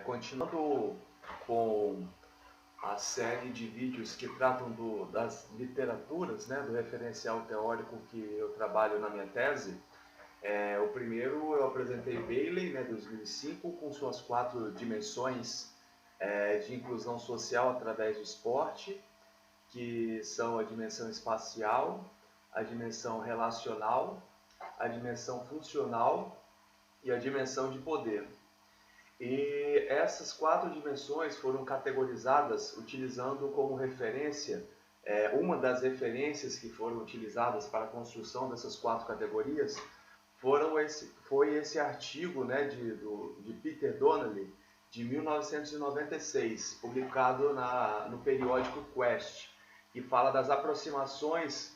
Continuando com a série de vídeos que tratam das literaturas, né, do referencial teórico que eu trabalho na minha tese, o primeiro eu apresentei Bailey, né, 2005, com suas 4 dimensões de inclusão social através do esporte, que são a dimensão espacial, a dimensão relacional, a dimensão funcional e a dimensão de poder. E essas 4 dimensões foram categorizadas utilizando como referência, uma das referências que foram utilizadas para a construção dessas 4 categorias foi esse artigo, né, de Peter Donnelly, de 1996, publicado no periódico Quest, que fala das aproximações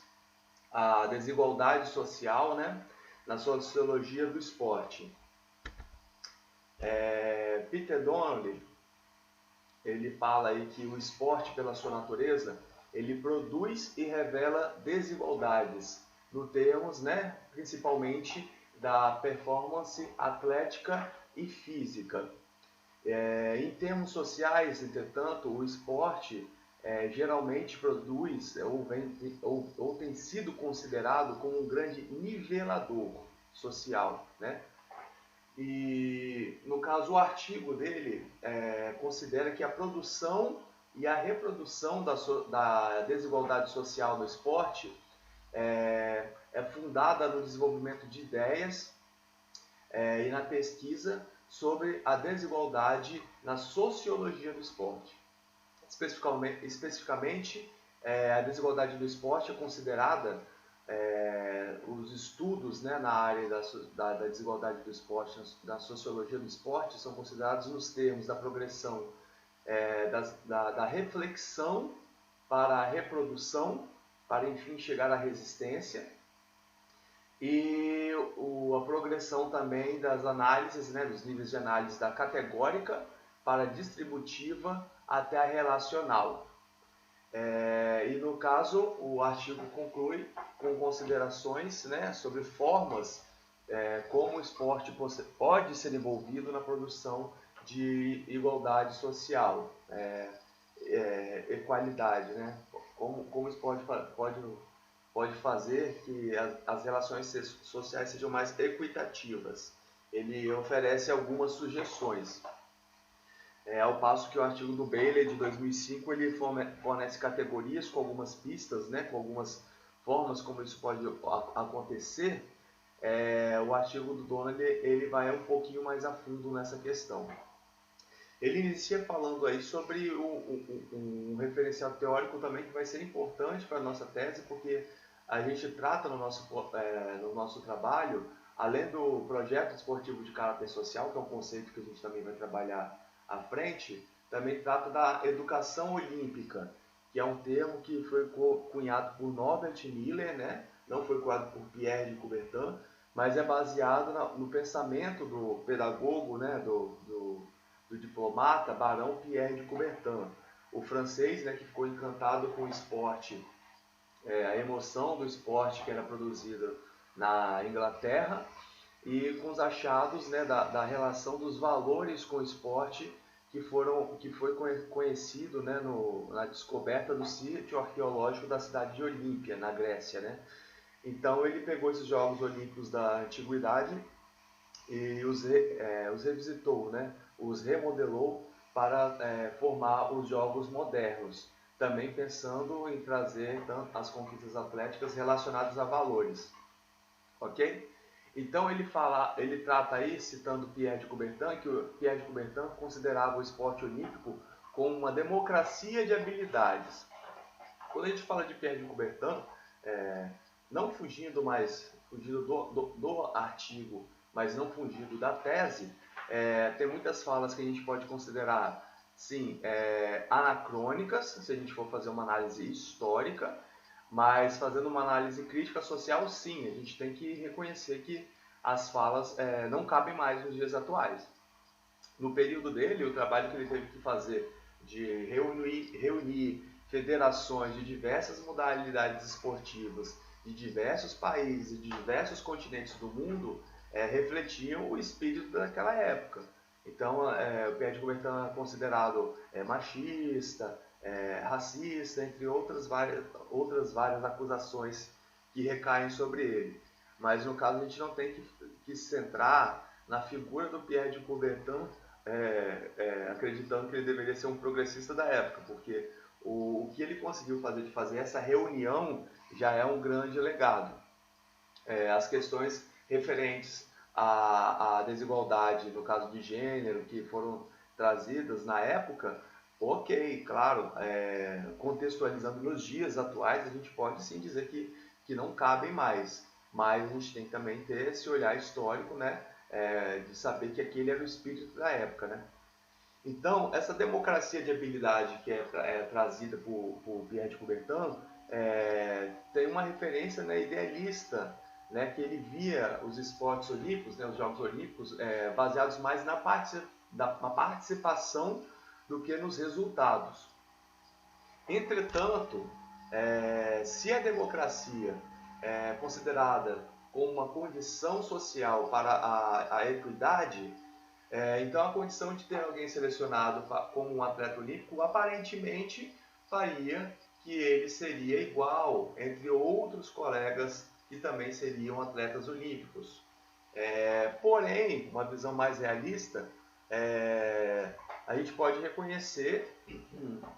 à desigualdade social, né, na sociologia do esporte. Peter Donnelly, ele fala aí que o esporte, pela sua natureza, ele produz e revela desigualdades, no termos, né, principalmente da performance atlética e física. Em termos sociais, entretanto, o esporte geralmente produz ou tem sido considerado como um grande nivelador social, né? E, no caso, o artigo dele considera que a produção e a reprodução da desigualdade social no esporte é fundada no desenvolvimento de ideias e na pesquisa sobre a desigualdade na sociologia do esporte. Especificamente, a desigualdade do esporte é considerada os estudos, né, na área da desigualdade do esporte, da sociologia do esporte, são considerados nos termos da progressão da reflexão para a reprodução, para enfim chegar à resistência, e a progressão também das análises, né, dos níveis de análise da categórica para a distributiva até a relacional. E no caso, o artigo conclui com considerações, né, sobre formas como o esporte pode ser envolvido na produção de igualdade social, equalidade, né? Como o esporte pode fazer que as relações sociais sejam mais equitativas. Ele oferece algumas sugestões. Ao passo que o artigo do Bailey, de 2005, ele fornece categorias com algumas pistas, né, com algumas formas como isso pode acontecer. O artigo do Donnelly ele vai um pouquinho mais a fundo nessa questão. Ele inicia falando aí sobre um referencial teórico também que vai ser importante para a nossa tese, porque a gente trata no nosso trabalho, além do projeto esportivo de caráter social, que é um conceito que a gente também vai trabalhar à frente, também trata da educação olímpica, que é um termo que foi cunhado por Norbert Miller, né? Não foi cunhado por Pierre de Coubertin, mas é baseado no pensamento do pedagogo, né? do diplomata Barão Pierre de Coubertin, o francês, né? Que ficou encantado com o esporte, a emoção do esporte que era produzida na Inglaterra, e com os achados, né, da relação dos valores com o esporte que foi conhecido, né, na descoberta do sítio arqueológico da cidade de Olímpia, na Grécia, né? Então ele pegou esses Jogos Olímpicos da Antiguidade e os revisitou, né? Os remodelou para formar os Jogos modernos, também pensando em trazer as conquistas atléticas relacionadas a valores, ok? Então ele trata aí, citando Pierre de Coubertin, que o Pierre de Coubertin considerava o esporte olímpico como uma democracia de habilidades. Quando a gente fala de Pierre de Coubertin, não fugindo do artigo, mas não fugindo da tese, tem muitas falas que a gente pode considerar, sim, anacrônicas, se a gente for fazer uma análise histórica, mas fazendo uma análise crítica social, sim, a gente tem que reconhecer que as falas não cabem mais nos dias atuais. No período dele, o trabalho que ele teve que fazer de reunir federações de diversas modalidades esportivas, de diversos países, de diversos continentes do mundo, refletiam o espírito daquela época. Então, o Pierre de Coubertin é considerado machista, racista, entre outras várias acusações que recaem sobre ele. Mas, no caso, a gente não tem que se centrar na figura do Pierre de Coubertin, acreditando que ele deveria ser um progressista da época, porque o que ele conseguiu fazer de fazer essa reunião já é um grande legado. As questões referentes à desigualdade, no caso de gênero, que foram trazidas na época, ok, claro, contextualizando nos dias atuais, a gente pode sim dizer que não cabem mais, mas a gente tem que também ter esse olhar histórico, né, de saber que aquele era o espírito da época, né. Então, essa democracia de habilidade que é trazida por Pierre de Coubertin tem uma referência, né, idealista, né, que ele via os esportes olímpicos, né, os Jogos Olímpicos, baseados mais na participação do que nos resultados. Entretanto, se a democracia é considerada como uma condição social para a equidade, então a condição de ter alguém selecionado como um atleta olímpico aparentemente faria que ele seria igual entre outros colegas que também seriam atletas olímpicos. Porém, uma visão mais realista, a gente pode reconhecer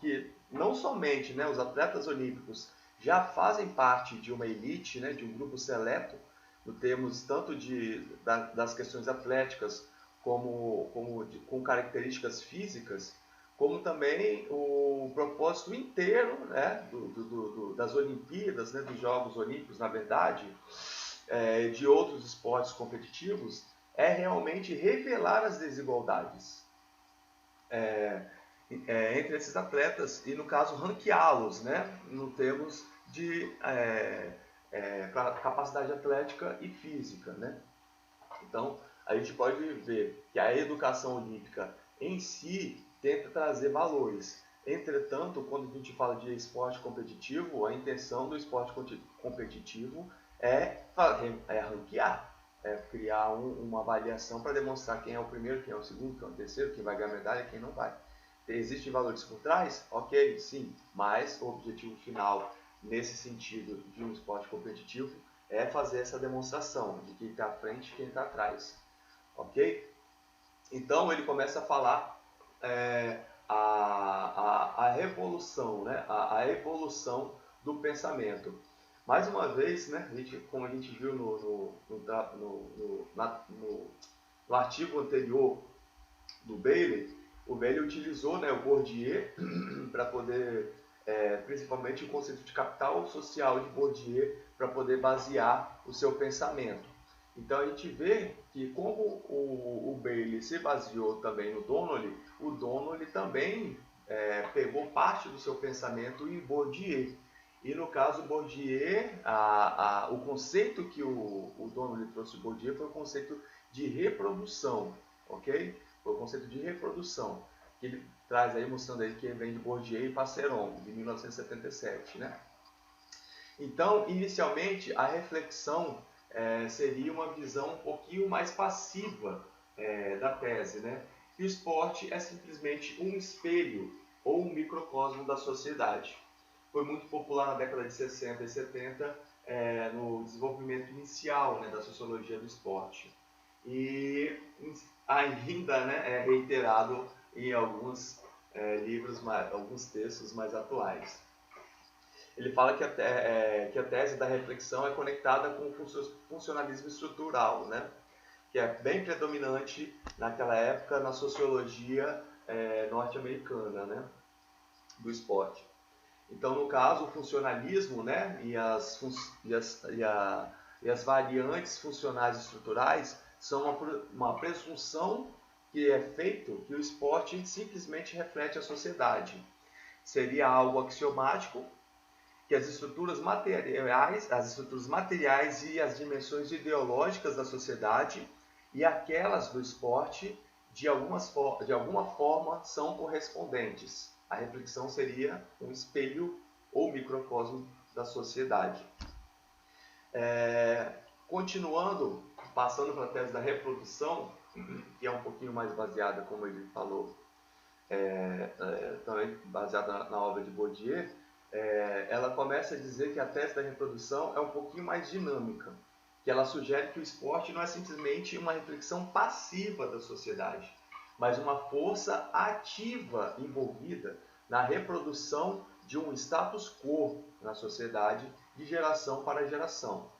que não somente, né, os atletas olímpicos já fazem parte de uma elite, né, de um grupo seleto, no termos tanto das questões atléticas com características físicas, como também o propósito inteiro, né, das Olimpíadas, né, dos Jogos Olímpicos, na verdade, de outros esportes competitivos, é realmente revelar as desigualdades entre esses atletas e, no caso, ranqueá-los, né, no termos de capacidade atlética e física, né. Então, a gente pode ver que a educação olímpica em si tenta trazer valores. Entretanto, quando a gente fala de esporte competitivo, a intenção do esporte competitivo é ranquear, criar uma avaliação para demonstrar quem é o primeiro, quem é o segundo, quem é o terceiro, quem vai ganhar medalha e quem não vai. Existem valores por trás? Ok, sim, mas o objetivo final, nesse sentido de um esporte competitivo, é fazer essa demonstração de quem está à frente e quem está atrás, ok? Então ele começa a falar a revolução, né? a evolução do pensamento. Mais uma vez, né, como a gente viu no artigo anterior do Bailey, o Bailey utilizou, né, o Bourdieu para poder, principalmente o conceito de capital social de Bourdieu, para poder basear o seu pensamento. Então a gente vê que como o Bailey se baseou também no Donnelly, o Donnelly também pegou parte do seu pensamento em Bourdieu. E no caso Bourdieu, o conceito que o Donnelly trouxe de Bourdieu foi o conceito de reprodução, ok? Foi o conceito de reprodução, que ele traz aí, mostrando aí que vem de Bourdieu e Passeron, de 1977, né? Então, inicialmente, a reflexão seria uma visão um pouquinho mais passiva da tese, né? Que o esporte é simplesmente um espelho ou um microcosmo da sociedade. Foi muito popular na década de 60 e 70 no desenvolvimento inicial, né, da sociologia do esporte. E ainda, né, é reiterado em alguns livros, alguns textos mais atuais. Ele fala que a tese da reflexão é conectada com o funcionalismo estrutural, né, que é bem predominante naquela época na sociologia norte-americana, né, do esporte. Então, no caso, o funcionalismo, né, e as variantes funcionais estruturais são uma presunção que é feito que o esporte simplesmente reflete a sociedade. Seria algo axiomático que as estruturas materiais e as dimensões ideológicas da sociedade e aquelas do esporte de alguma forma são correspondentes. A reflexão seria um espelho ou microcosmo da sociedade. Continuando, passando para a tese da reprodução, que é um pouquinho mais baseada, como ele falou, também baseada na obra de Bourdieu, ela começa a dizer que a tese da reprodução é um pouquinho mais dinâmica, que ela sugere que o esporte não é simplesmente uma reflexão passiva da sociedade, mas uma força ativa envolvida na reprodução de um status quo na sociedade de geração para geração.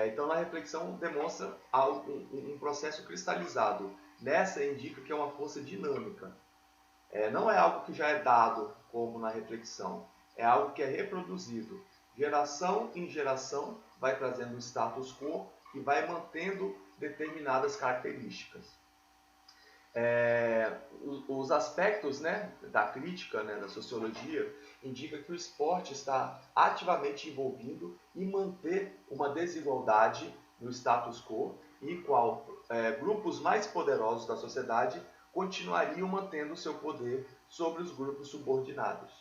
Então, na reflexão demonstra um processo cristalizado. Nessa indica que é uma força dinâmica. Não é algo que já é dado, como na reflexão. É algo que é reproduzido. Geração em geração vai trazendo um status quo e vai mantendo determinadas características. Os aspectos, né, da crítica, né, da sociologia, indicam que o esporte está ativamente envolvido em manter uma desigualdade no status quo e qual grupos mais poderosos da sociedade continuariam mantendo seu poder sobre os grupos subordinados.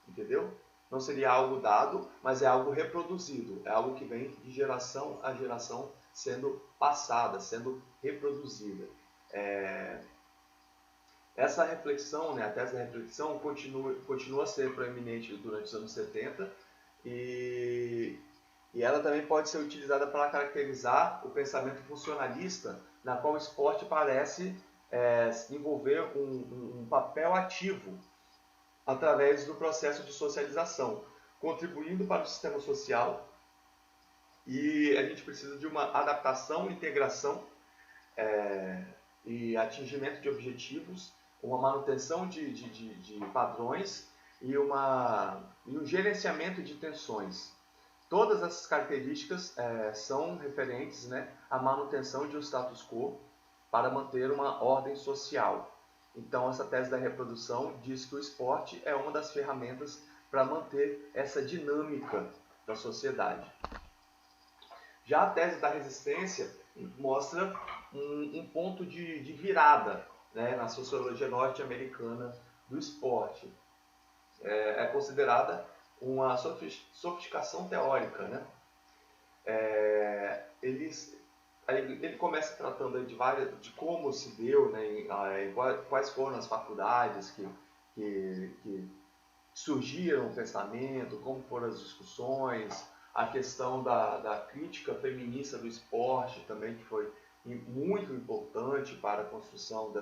Entendeu? Não seria algo dado, mas é algo reproduzido, é algo que vem de geração a geração sendo passada, sendo reproduzida. Essa reflexão, né, a tese da reflexão, continua a ser proeminente durante os anos 70 e ela também pode ser utilizada para caracterizar o pensamento funcionalista, na qual o esporte parece envolver um papel ativo através do processo de socialização, contribuindo para o sistema social, e a gente precisa de uma adaptação, integração e atingimento de objetivos, uma manutenção de padrões e um gerenciamento de tensões. Todas essas características são referentes, né, à manutenção de um status quo para manter uma ordem social. Então, essa tese da reprodução diz que o esporte é uma das ferramentas para manter essa dinâmica da sociedade. Já a tese da resistência mostra um ponto de virada, né, na sociologia norte-americana do esporte. É considerada uma sofisticação teórica, né? Ele começa tratando de como se deu, né, quais foram as faculdades que surgiram o pensamento, como foram as discussões, a questão da crítica feminista do esporte também, que foi muito importante para a construção da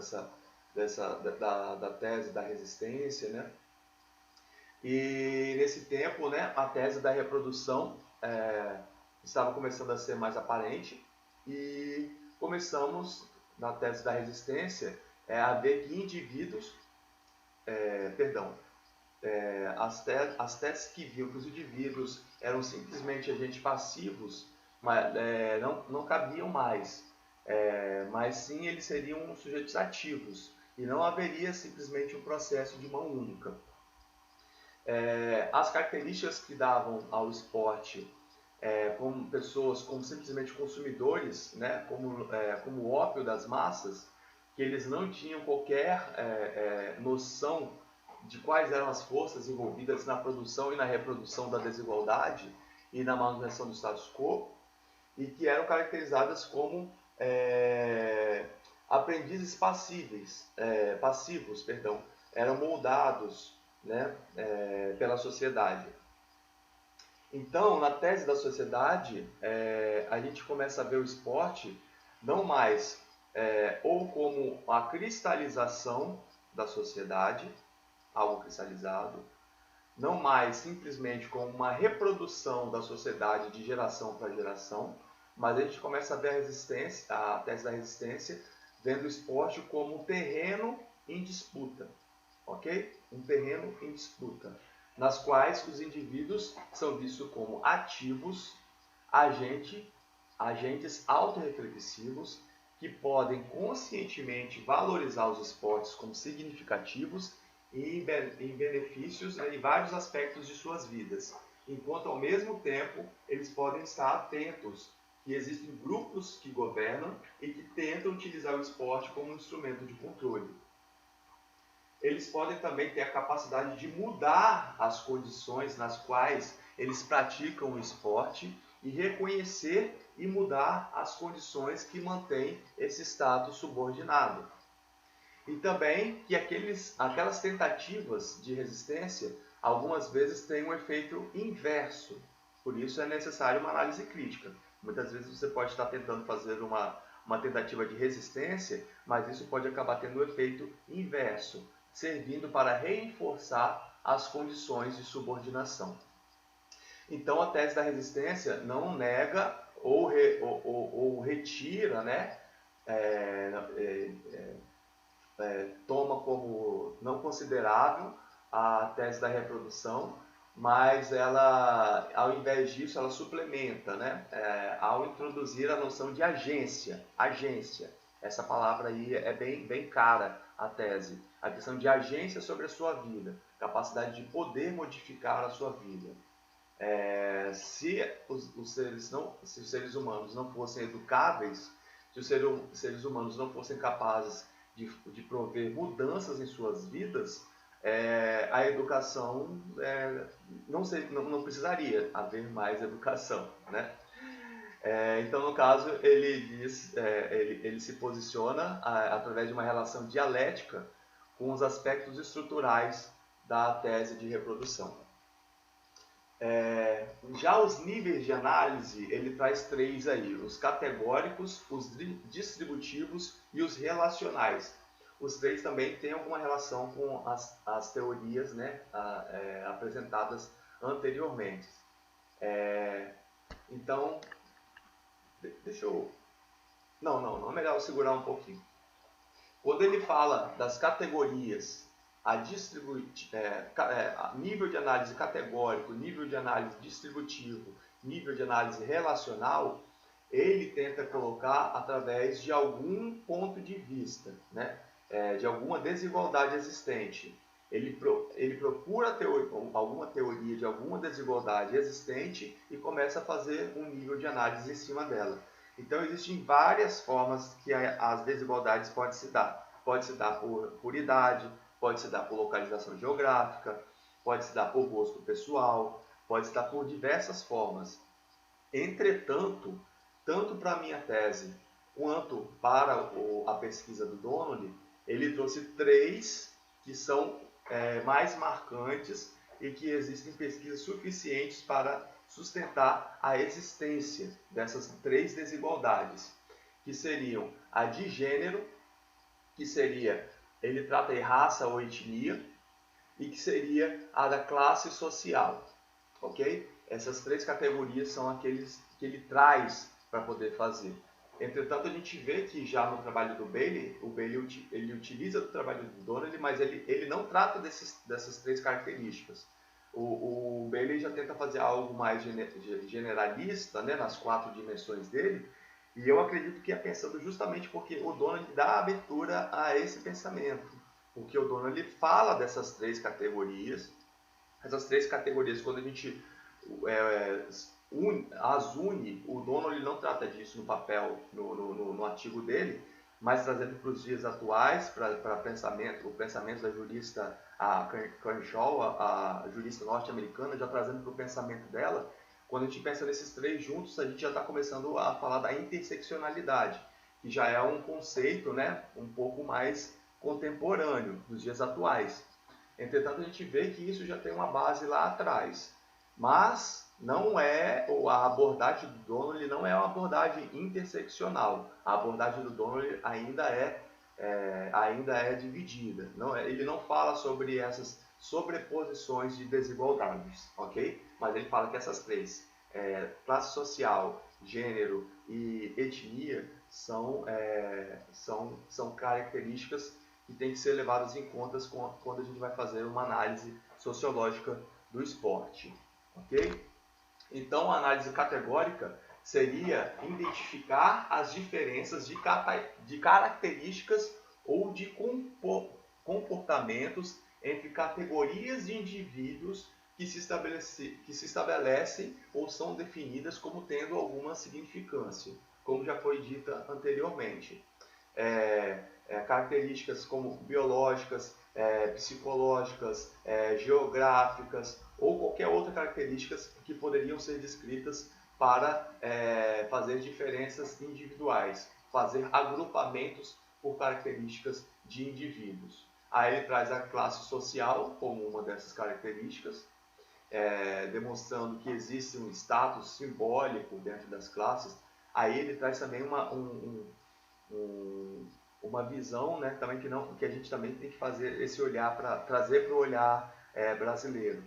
tese da resistência, né? E nesse tempo, né, a tese da reprodução estava começando a ser mais aparente e começamos, na tese da resistência, a ver que indivíduos, as teses que viam que os indivíduos eram simplesmente agentes passivos, mas não cabiam mais, mas sim eles seriam sujeitos ativos e não haveria simplesmente um processo de mão única. As características que davam ao esporte como pessoas, como simplesmente consumidores, né, como o ópio das massas, que eles não tinham qualquer noção de quais eram as forças envolvidas na produção e na reprodução da desigualdade e na manutenção do status quo, e que eram caracterizadas como aprendizes passivos, eram moldados, né, pela sociedade. Então, na tese da sociedade, a gente começa a ver o esporte não mais ou como a cristalização da sociedade, algo cristalizado, não mais simplesmente como uma reprodução da sociedade de geração para geração, mas a gente começa a ver a tese da resistência, vendo o esporte como um terreno em disputa, ok? Um terreno em disputa, nas quais os indivíduos são vistos como ativos, agentes autorreflexivos, que podem conscientemente valorizar os esportes como significativos e em benefícios, né, em vários aspectos de suas vidas, enquanto ao mesmo tempo eles podem estar atentos que existem grupos que governam e que tentam utilizar o esporte como um instrumento de controle. Eles podem também ter a capacidade de mudar as condições nas quais eles praticam o esporte e reconhecer e mudar as condições que mantêm esse status subordinado. E também que aquelas tentativas de resistência, algumas vezes têm um efeito inverso. Por isso é necessário uma análise crítica. Muitas vezes você pode estar tentando fazer uma tentativa de resistência, mas isso pode acabar tendo um efeito inverso, servindo para reforçar as condições de subordinação. Então, a tese da resistência não nega ou retira, né, toma como não considerável a tese da reprodução, mas ela, ao invés disso, ela suplementa, né, ao introduzir a noção de agência. Essa palavra aí é bem cara à tese. A questão de agência sobre a sua vida, capacidade de poder modificar a sua vida. Se os seres humanos não fossem educáveis, se os seres humanos não fossem capazes de prover mudanças em suas vidas, a educação não precisaria haver mais educação, né? Então, no caso, ele se posiciona através de uma relação dialética com os aspectos estruturais da tese de reprodução. Já os níveis de análise, ele traz 3 aí: os categóricos, os distributivos e os relacionais. Os 3 também têm alguma relação com as teorias, né, apresentadas anteriormente. Então, deixa eu... Não, é melhor eu segurar um pouquinho. Quando ele fala das categorias, nível de análise categórico, nível de análise distributivo, nível de análise relacional, ele tenta colocar através de algum ponto de vista, né? De alguma desigualdade existente. Ele procura alguma teoria de alguma desigualdade existente e começa a fazer um nível de análise em cima dela. Então, existem várias formas que as desigualdades podem se dar. Pode se dar por idade, pode se dar por localização geográfica, pode se dar por gosto pessoal, pode se dar por diversas formas. Entretanto, tanto para a minha tese quanto para a pesquisa do Donnelly, ele trouxe 3 que são mais marcantes e que existem pesquisas suficientes para sustentar a existência dessas 3 desigualdades, que seriam a de gênero, que seria, ele trata de raça ou etnia, e que seria a da classe social, ok? Essas 3 categorias são aqueles que ele traz para poder fazer. Entretanto, a gente vê que já no trabalho do Bailey, o Bailey ele utiliza do trabalho do Donnelly, mas ele não trata dessas 3 características. O Bailey já tenta fazer algo mais generalista, né, nas 4 dimensões dele, e eu acredito que é pensando justamente porque o Donnelly dá abertura a esse pensamento. Porque o Donnelly fala dessas 3 categorias. Essas 3 categorias, quando a gente as une, o Donnelly não trata disso no papel, no artigo dele, mas trazendo para os dias atuais, para o pensamento da jurista Crenshaw, a jurista norte-americana, já trazendo para o pensamento dela. Quando a gente pensa nesses 3 juntos, a gente já está começando a falar da interseccionalidade, que já é um conceito, né, um pouco mais contemporâneo dos dias atuais. Entretanto, a gente vê que isso já tem uma base lá atrás. Mas não a abordagem do Donnelly não é uma abordagem interseccional. A abordagem do Donnelly ainda é dividida. Ele não fala sobre essas sobreposições de desigualdades, ok? Mas ele fala que essas 3, classe social, gênero e etnia, são características que têm que ser levadas em conta quando a gente vai fazer uma análise sociológica do esporte, ok? Então, a análise categórica seria identificar as diferenças de características ou de comportamentos entre categorias de indivíduos que se estabelecem ou são definidas como tendo alguma significância, como já foi dita anteriormente. Características como biológicas, psicológicas, geográficas ou qualquer outra características que poderiam ser descritas para fazer diferenças individuais, fazer agrupamentos por características de indivíduos. Aí ele traz a classe social como uma dessas características, demonstrando que existe um status simbólico dentro das classes. Aí ele traz também uma visão, né, também que a gente também tem que fazer esse olhar para trazer para o olhar brasileiro.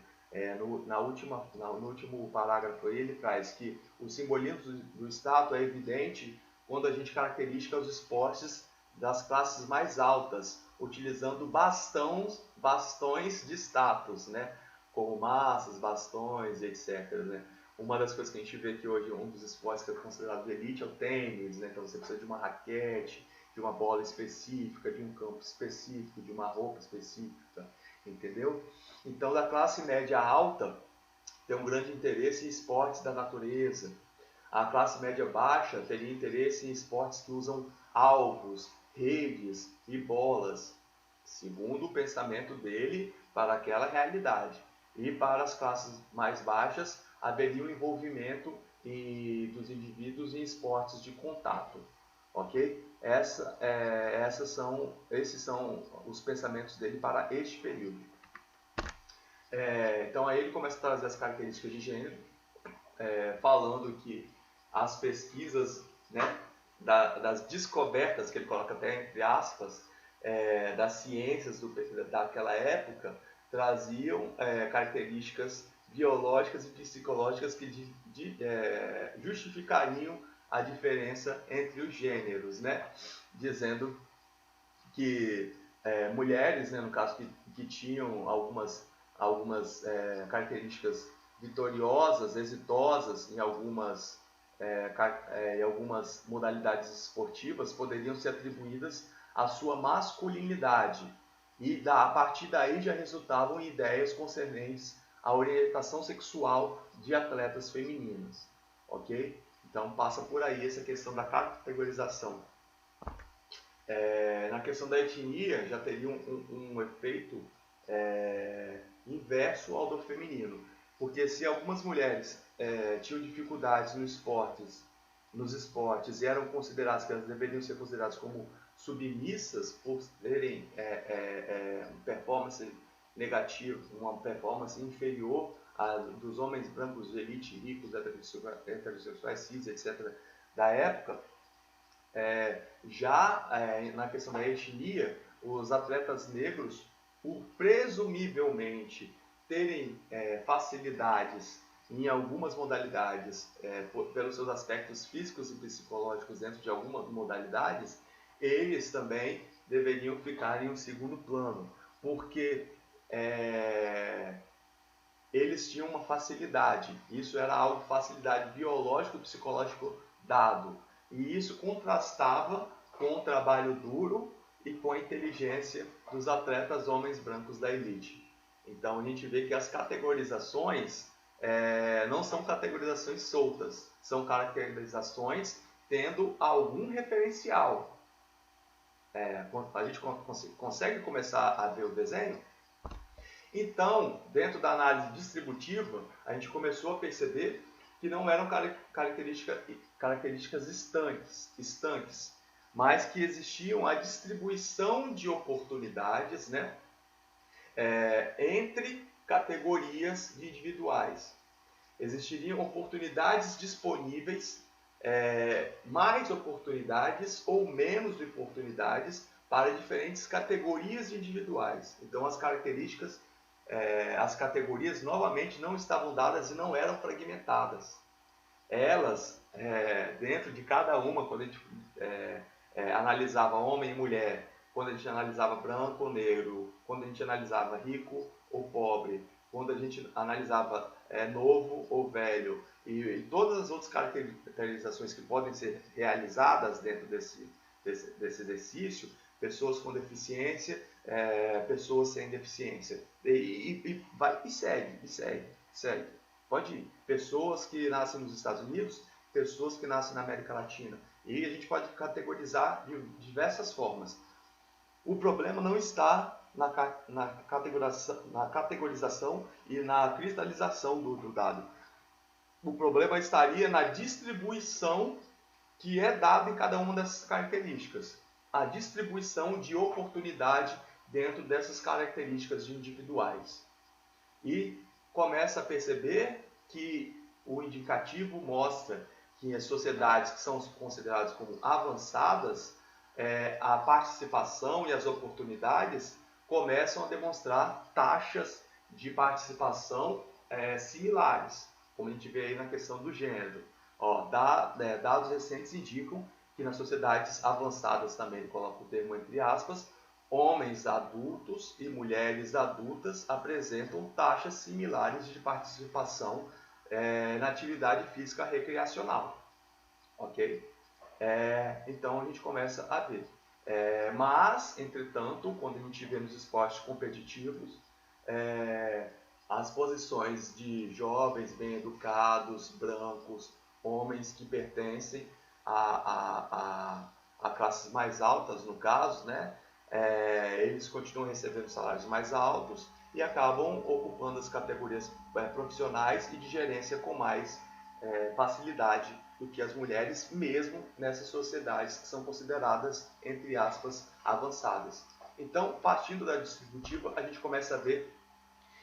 No último parágrafo ele traz que o simbolismo do status é evidente quando a gente caracteriza os esportes das classes mais altas, utilizando bastões de status, né, como massas, bastões, etc. Né? Uma das coisas que a gente vê que hoje um dos esportes que é considerado de elite é o tênis, né? Então você precisa de uma raquete, de uma bola específica, de um campo específico, de uma roupa específica, entendeu? Então, da classe média alta tem um grande interesse em esportes da natureza. A classe média baixa teria interesse em esportes que usam alvos, redes e bolas, segundo o pensamento dele, para aquela realidade. E para as classes mais baixas, haveria um envolvimento dos indivíduos em esportes de contato. Ok? Esses são os pensamentos dele para este período. Então aí ele começa a trazer as características de gênero, falando que as pesquisas, né, das descobertas, que ele coloca até entre aspas, das ciências daquela época, traziam características biológicas e psicológicas que justificariam a diferença entre os gêneros, né? Dizendo que mulheres, né, no caso, que tinham algumas características vitoriosas, exitosas em algumas modalidades esportivas, poderiam ser atribuídas à sua masculinidade. E a partir daí já resultavam ideias concernentes à orientação sexual de atletas femininas. Ok? Então passa por aí essa questão da categorização. Na questão da etnia já teria um efeito inverso ao do feminino. Porque se algumas mulheres tinham dificuldades nos esportes e eram consideradas, que elas deveriam ser consideradas como submissas por terem performance negativa, uma performance inferior à dos homens brancos de elite, ricos, heterossexuais, cis, etc. da época, na questão da etnia, os atletas negros, por presumivelmente terem facilidades em algumas modalidades, pelos seus aspectos físicos e psicológicos dentro de algumas modalidades, eles também deveriam ficar em um segundo plano, porque eles tinham uma facilidade, isso era algo, facilidade biológico e psicológico dado, e isso contrastava com o trabalho duro e com a inteligência dos atletas homens brancos da elite. Então a gente vê que as categorizações não são categorizações soltas, são caracterizações tendo algum referencial. A gente consegue começar a ver o desenho? Então, dentro da análise distributiva, a gente começou a perceber que não eram características estanques, mas que existiam a distribuição de oportunidades, né, entre categorias individuais. Existiriam oportunidades disponíveis, mais oportunidades ou menos oportunidades para diferentes categorias individuais. Então as categorias novamente não estavam dadas e não eram fragmentadas. Elas, dentro de cada uma, quando a gente analisava homem e mulher, quando a gente analisava branco ou negro, quando a gente analisava rico ou pobre, quando a gente analisava novo ou velho, e todas as outras caracterizações que podem ser realizadas dentro desse exercício, pessoas com deficiência, pessoas sem deficiência, e segue. Pode ir. Pessoas que nascem nos Estados Unidos, pessoas que nascem na América Latina, e a gente pode categorizar de diversas formas. O problema não está na categorização e na cristalização do dado. o problema estaria na distribuição que é dada em cada uma dessas características. A distribuição de oportunidade dentro dessas características individuais. E começa a perceber que o indicativo mostra que as sociedades que são consideradas como avançadas, a participação e as oportunidades começam a demonstrar taxas de participação similares, como a gente vê aí na questão do gênero. Dados recentes indicam que nas sociedades avançadas, também ele coloca o termo entre aspas, homens adultos e mulheres adultas apresentam taxas similares de participação na atividade física recreacional. Ok? Então a gente começa a ver. Mas, entretanto, quando a gente vê nos esportes competitivos, as posições de jovens bem educados, brancos, homens que pertencem a classes mais altas, no caso, né? Eles continuam recebendo salários mais altos e acabam ocupando as categorias profissionais e de gerência com mais facilidade do que as mulheres, mesmo nessas sociedades que são consideradas, entre aspas, avançadas. Então, partindo da distributiva, a gente começa a ver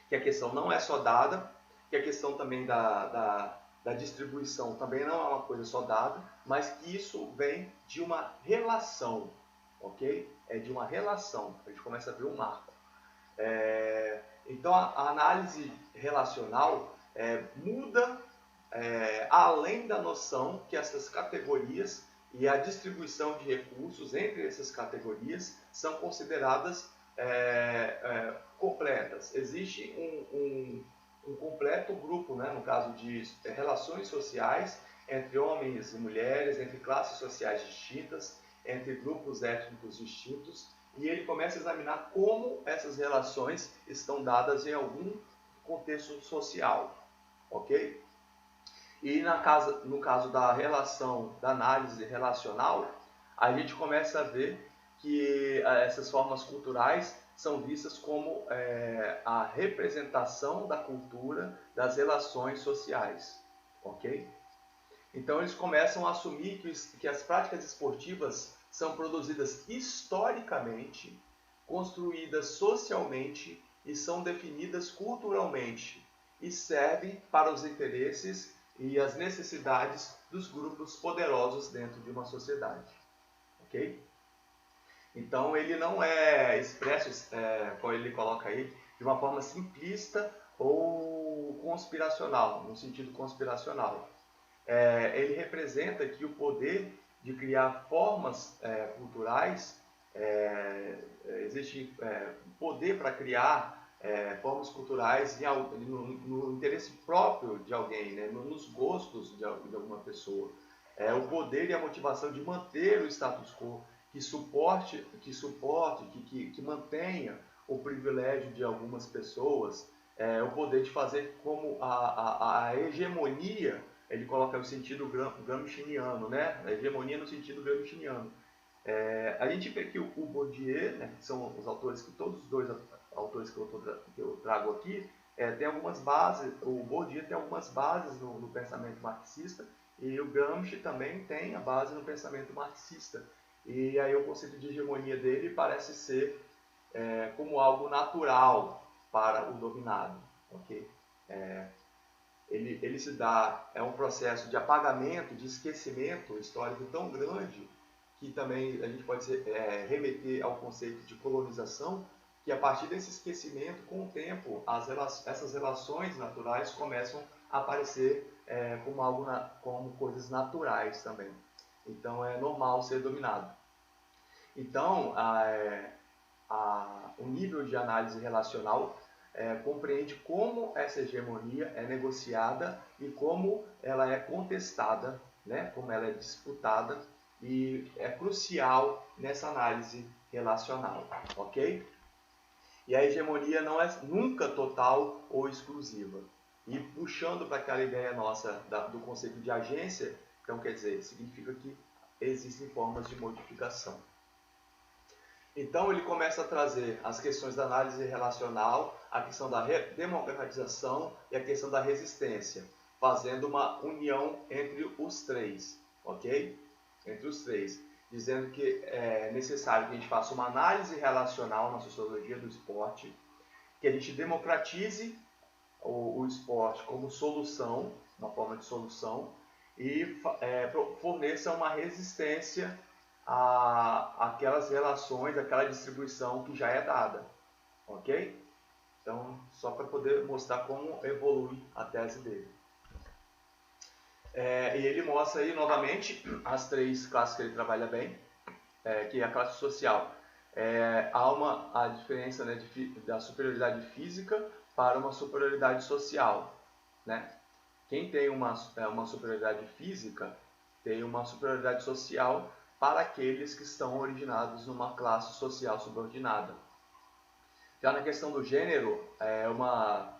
que a questão não é só dada, que a questão também da distribuição também não é uma coisa só dada, mas que isso vem de uma relação, ok? É de uma relação, a gente começa a ver um marco. Então, a análise relacional muda além da noção que essas categorias e a distribuição de recursos entre essas categorias são consideradas completas. Existe um completo grupo, né, no caso de relações sociais entre homens e mulheres, entre classes sociais distintas, entre grupos étnicos distintos, e ele começa a examinar como essas relações estão dadas em algum contexto social, ok? E no caso da relação, da análise relacional, a gente começa a ver que essas formas culturais são vistas como a representação da cultura das relações sociais, ok? Então eles começam a assumir que as práticas esportivas são produzidas historicamente, construídas socialmente e são definidas culturalmente e servem para os interesses e as necessidades dos grupos poderosos dentro de uma sociedade, ok? Então ele não é expresso, como ele coloca aí, de uma forma simplista ou conspiracional, no sentido conspiracional. Ele representa que o poder de criar formas culturais, existe poder para criar formas culturais no interesse próprio de alguém, né? Nos gostos de alguma pessoa. O poder e a motivação de manter o status quo, que mantenha o privilégio de algumas pessoas, o poder de fazer como a hegemonia, ele coloca o sentido gramsciano, né? A hegemonia no sentido gramsciano. A gente vê que o Bourdieu, né, que são os autores que todos os dois autores que eu trago aqui, tem algumas bases, o Bourdieu tem algumas bases no pensamento marxista e o Gramsci também tem a base no pensamento marxista. E aí o conceito de hegemonia dele parece ser como algo natural para o dominado, ok? Ele se dá, um processo de apagamento, de esquecimento histórico tão grande que também a gente pode remeter ao conceito de colonização, que a partir desse esquecimento, com o tempo, essas relações naturais começam a aparecer como coisas naturais também. Então é normal ser dominado. Então, o nível de análise relacional compreende como essa hegemonia é negociada e como ela é contestada, né? Como ela é disputada, e é crucial nessa análise relacional, ok? E a hegemonia não é nunca total ou exclusiva. E puxando para aquela ideia nossa do conceito de agência, então quer dizer, significa que existem formas de modificação. Então ele começa a trazer as questões da análise relacional, a questão da democratização e a questão da resistência. fazendo uma união entre os três, ok? Entre os três, dizendo que é necessário que a gente faça uma análise relacional na sociologia do esporte, que a gente democratize o esporte como solução, uma forma de solução, e forneça uma resistência àquelas relações, àquela distribuição que já é dada, ok? Então, só para poder mostrar como evolui a tese dele. E ele mostra aí novamente as três classes que ele trabalha bem, que é a classe social. Há a diferença, né, da superioridade física para uma superioridade social, né? Quem tem uma superioridade física tem uma superioridade social para aqueles que estão originados numa classe social subordinada. Já na questão do gênero, uma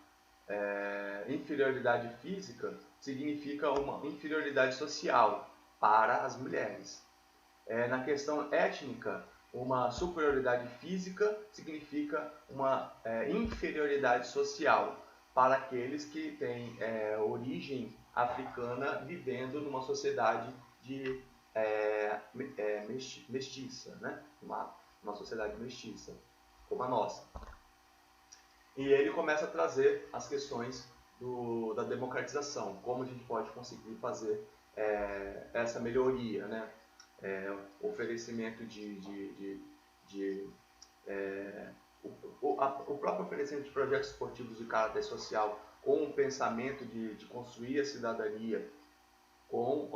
inferioridade física significa uma inferioridade social para as mulheres. Na questão étnica, uma superioridade física significa uma inferioridade social para aqueles que têm origem africana vivendo numa sociedade de mestiça, né? Uma sociedade mestiça, como a nossa. E ele começa a trazer as questões da democratização, como a gente pode conseguir fazer essa melhoria, né? Oferecimento o próprio oferecimento de projetos esportivos de caráter social com um pensamento de construir a cidadania, com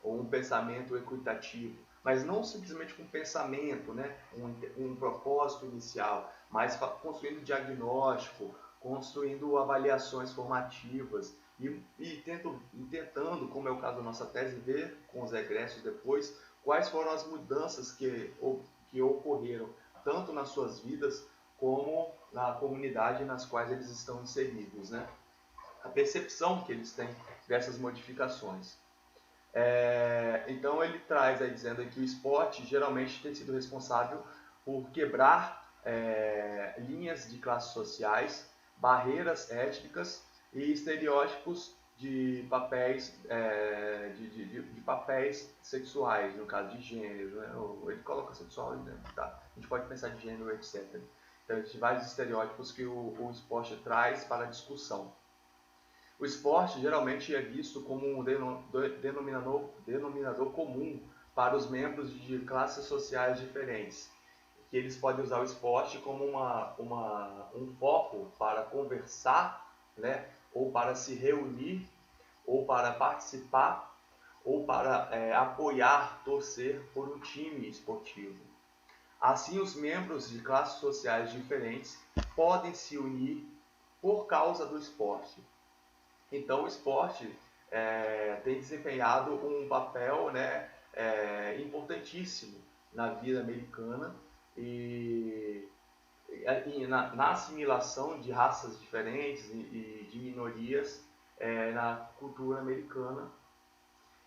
um pensamento equitativo, mas não simplesmente com pensamento, né? um propósito inicial, mas construindo diagnóstico, construindo avaliações formativas e tentando, como é o caso da nossa tese, ver com os egressos depois quais foram as mudanças que ocorreram, tanto nas suas vidas como na comunidade nas quais eles estão inseridos, né? A percepção que eles têm dessas modificações. Então ele traz aí dizendo que o esporte geralmente tem sido responsável por quebrar linhas de classes sociais, barreiras étnicas e estereótipos de papéis de papéis sexuais, no caso de gênero, né? Ele coloca sexual, né? Tá. A gente pode pensar de gênero, etc. Então existem vários estereótipos que o esporte traz para a discussão. O esporte geralmente é visto como um denominador comum para os membros de classes sociais diferentes, que eles podem usar o esporte como um foco para conversar, né, ou para se reunir, ou para participar, ou para apoiar, torcer por um time esportivo. Assim, os membros de classes sociais diferentes podem se unir por causa do esporte. Então, o esporte tem desempenhado um papel, né, importantíssimo na vida americana e na assimilação de raças diferentes e de minorias na cultura americana.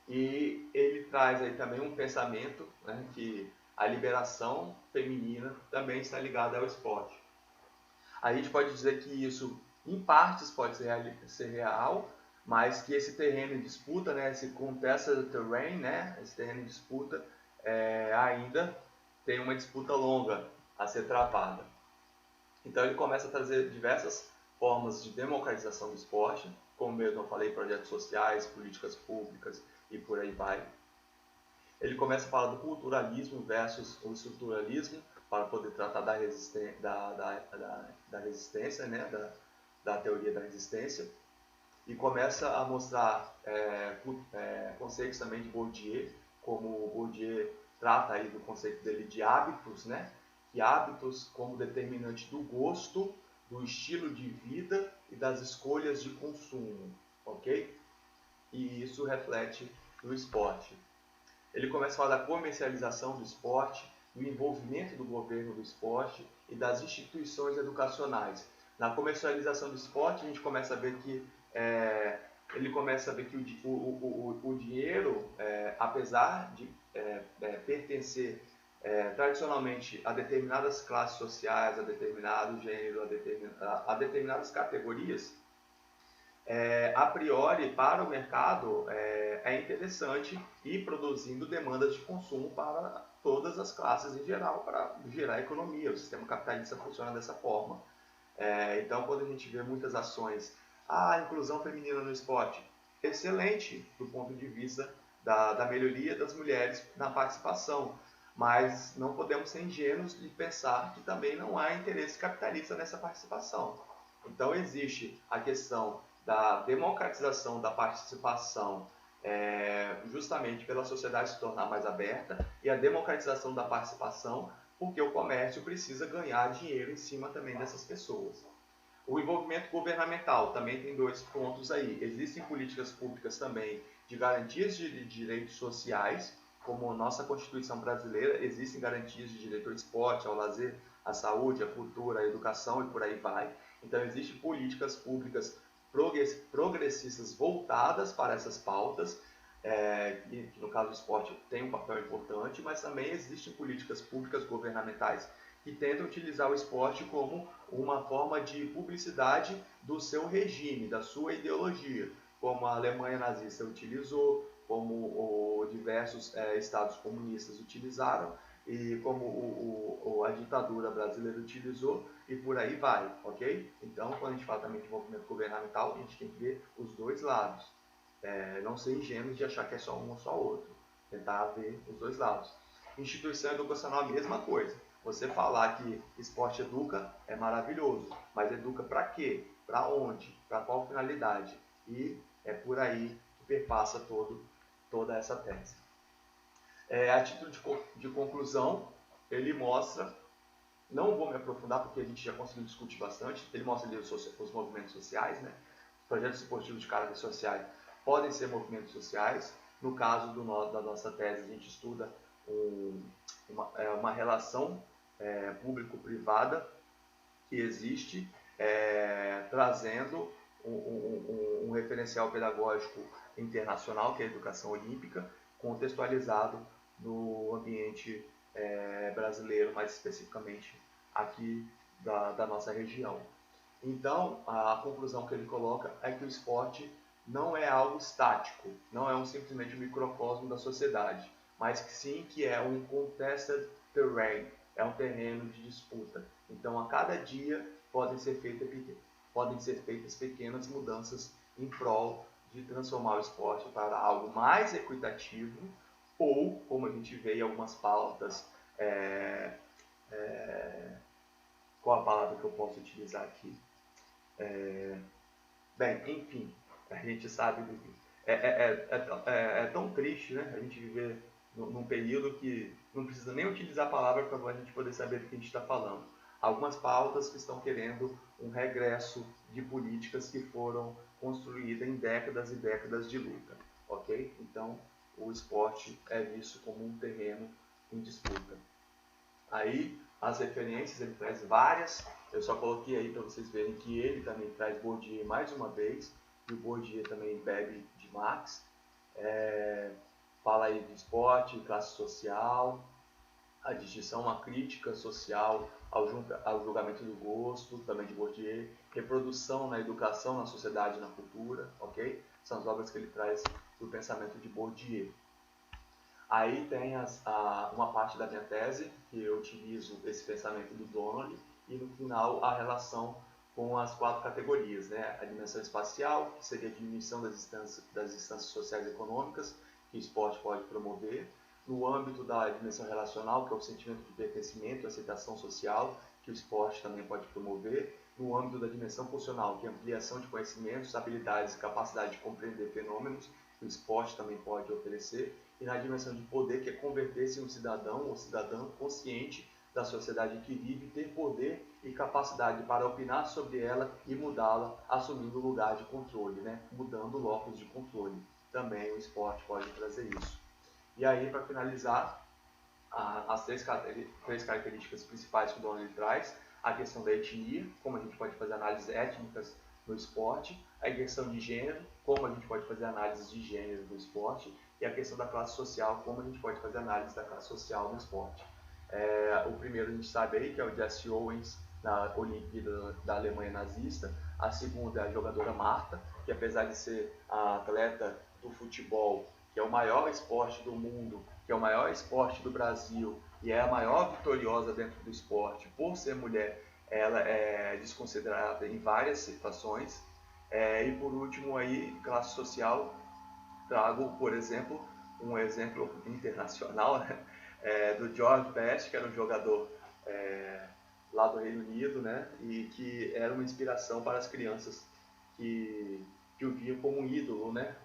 E ele traz aí também um pensamento, né, que a liberação feminina também está ligada ao esporte. A gente pode dizer que isso, em partes, pode ser real, mas que esse terreno em disputa, né, esse contested terrain, né, esse terreno em disputa, ainda tem uma disputa longa a ser travada. Então ele começa a trazer diversas formas de democratização do esporte, como mesmo eu falei, projetos sociais, políticas públicas e por aí vai. Ele começa a falar do culturalismo versus o estruturalismo, para poder tratar da resistência, né, da teoria da resistência, e começa a mostrar conceitos também de Bourdieu, como o Bourdieu trata aí do conceito dele de hábitos, né, que hábitos como determinante do gosto, do estilo de vida e das escolhas de consumo, ok? E isso reflete no esporte. Ele começa a falar da comercialização do esporte, do envolvimento do governo do esporte e das instituições educacionais. Na comercialização do esporte, a gente começa a ver que o dinheiro, apesar de pertencer tradicionalmente a determinadas classes sociais, a determinado gênero, a determinadas categorias, a priori, para o mercado, é interessante ir produzindo demandas de consumo para todas as classes em geral, para gerar economia. O sistema capitalista funciona dessa forma. Então, quando a gente vê muitas ações, inclusão feminina no esporte, excelente do ponto de vista da melhoria das mulheres na participação, mas não podemos ser ingênuos de pensar que também não há interesse capitalista nessa participação. Então, existe a questão da democratização da participação, justamente pela sociedade se tornar mais aberta, e a democratização da participação porque o comércio precisa ganhar dinheiro em cima também dessas pessoas. O envolvimento governamental também tem dois pontos aí. Existem políticas públicas também de garantias de direitos sociais, como a nossa Constituição brasileira, existem garantias de direito ao esporte, ao lazer, à saúde, à cultura, à educação e por aí vai. Então, existem políticas públicas progressistas voltadas para essas pautas, que no caso do esporte tem um papel importante, mas também existem políticas públicas governamentais que tentam utilizar o esporte como uma forma de publicidade do seu regime, da sua ideologia, como a Alemanha nazista utilizou, como diversos estados comunistas utilizaram, e como a ditadura brasileira utilizou, e por aí vai, ok? Então, quando a gente fala também de envolvimento governamental, a gente tem que ver os dois lados. Não ser ingênuos de achar que é só um ou só outro. Tentar ver os dois lados. Instituição educacional, a mesma coisa. Você falar que esporte educa é maravilhoso, mas educa para quê? Para onde? Para qual finalidade? E é por aí que perpassa toda essa tese. A título de conclusão, ele mostra, não vou me aprofundar porque a gente já conseguiu discutir bastante, ele mostra ali os movimentos sociais, né? Os projetos esportivos de caráter social podem ser movimentos sociais. No caso da nossa tese, a gente estuda uma relação público-privada que existe, trazendo um referencial pedagógico internacional, que é a educação olímpica, contextualizado no ambiente brasileiro, mais especificamente aqui da nossa região. Então, a conclusão que ele coloca é que o esporte não é algo estático, não é simplesmente um microcosmo da sociedade, mas que sim que é um contested terrain, é um terreno de disputa. Então, a cada dia podem ser feitas pequenas mudanças em prol de transformar o esporte para algo mais equitativo ou, como a gente vê em algumas pautas, qual a palavra que eu posso utilizar aqui? Bem, enfim, a gente sabe é tão triste, né? A gente viver num período que não precisa nem utilizar a palavra para a gente poder saber do que a gente está falando. Algumas pautas que estão querendo um regresso de políticas que foram construídas em décadas e décadas de luta, ok? Então, o esporte é visto como um terreno em disputa. Aí, as referências, ele traz várias, eu só coloquei aí para vocês verem que ele também traz Bourdieu mais uma vez, e o Bourdieu também bebe de Marx, fala aí de esporte, classe social, a distinção, a crítica social ao julgamento do gosto, também de Bourdieu, reprodução na educação, na sociedade, na cultura, ok? São as obras que ele traz do pensamento de Bourdieu. Aí tem uma parte da minha tese, que eu utilizo esse pensamento do Donnelly, e no final a relação com as 4 categorias, né? A dimensão espacial, que seria a diminuição das distâncias sociais e econômicas, que o esporte pode promover. No âmbito da dimensão relacional, que é o sentimento de pertencimento e aceitação social, que o esporte também pode promover. No âmbito da dimensão funcional, que é a ampliação de conhecimentos, habilidades e capacidade de compreender fenômenos, que o esporte também pode oferecer. E na dimensão de poder, que é converter-se em um cidadão ou cidadã consciente da sociedade que vive, ter poder e capacidade para opinar sobre ela e mudá-la, assumindo o lugar de controle, né? Mudando o locus de controle. Também o esporte pode trazer isso. E aí, para finalizar, as três características principais que o Donnelly traz, a questão da etnia, como a gente pode fazer análises étnicas no esporte, a questão de gênero, como a gente pode fazer análises de gênero no esporte, e a questão da classe social, como a gente pode fazer análise da classe social no esporte. O primeiro a gente sabe aí, que é o Jesse Owens, na Olimpíada da Alemanha nazista. A segunda é a jogadora Marta, que apesar de ser a atleta do futebol, que é o maior esporte do mundo, que é o maior esporte do Brasil e é a maior vitoriosa dentro do esporte, por ser mulher, ela é desconsiderada em várias situações. E por último aí, classe social, trago, por exemplo, um exemplo internacional, né? Do George Best, que era um jogador lá do Reino Unido, né? E que era uma inspiração para as crianças que o viam como um ídolo, né?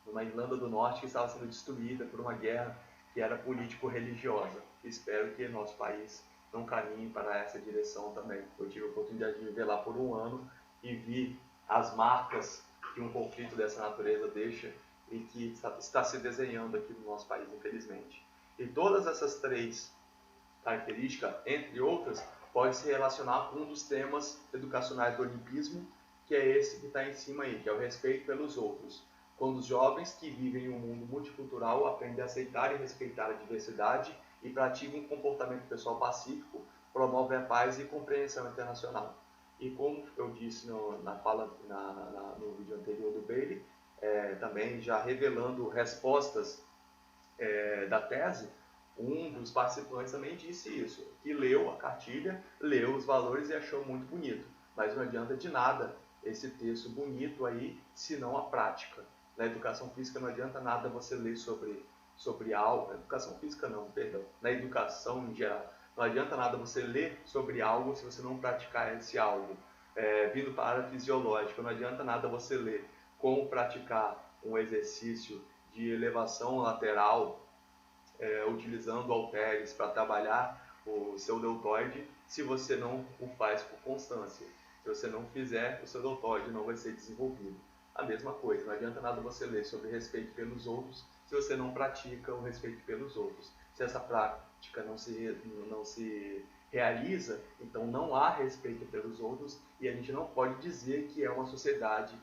Numa Irlanda do Norte que estava sendo destruída por uma guerra que era político-religiosa. Espero que nosso país não caminhe para essa direção também. Eu tive a oportunidade de viver lá por um ano e vi as marcas que um conflito dessa natureza deixa e que está se desenhando aqui no nosso país, infelizmente. E todas essas três características, entre outras, pode se relacionar com um dos temas educacionais do olimpismo, que é esse que está em cima aí, que é o respeito pelos outros. Quando os jovens que vivem em um mundo multicultural aprendem a aceitar e respeitar a diversidade e praticam um comportamento pessoal pacífico, promove a paz e compreensão internacional. E como eu disse na fala no vídeo anterior do Bailey, também já revelando respostas da tese, um dos participantes também disse isso, que leu a cartilha, leu os valores e achou muito bonito. Mas não adianta de nada esse texto bonito aí, se não a prática. Na educação física não adianta nada você ler sobre algo, educação física não, perdão, na educação em geral. Não adianta nada você ler sobre algo se você não praticar esse algo. Vindo para a área fisiológica, não adianta nada você ler como praticar um exercício de elevação lateral, utilizando halteres para trabalhar o seu deltoide, se você não o faz por constância. Se você não fizer, o seu deltoide não vai ser desenvolvido. A mesma coisa, não adianta nada você ler sobre respeito pelos outros se você não pratica o respeito pelos outros. Se essa prática não se realiza, então não há respeito pelos outros e a gente não pode dizer que é uma sociedade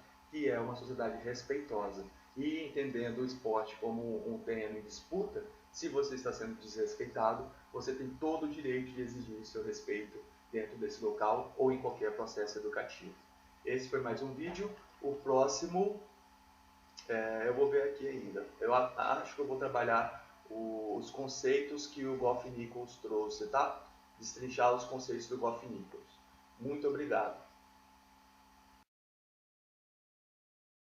respeitosa. E entendendo o esporte como um terreno em disputa, se você está sendo desrespeitado, você tem todo o direito de exigir seu respeito dentro desse local ou em qualquer processo educativo. Esse foi mais um vídeo. O próximo, eu vou ver aqui ainda. Eu acho que eu vou trabalhar os conceitos que o Goff Nichols trouxe, tá? Destrinchar os conceitos do Goff Nichols. Muito obrigado.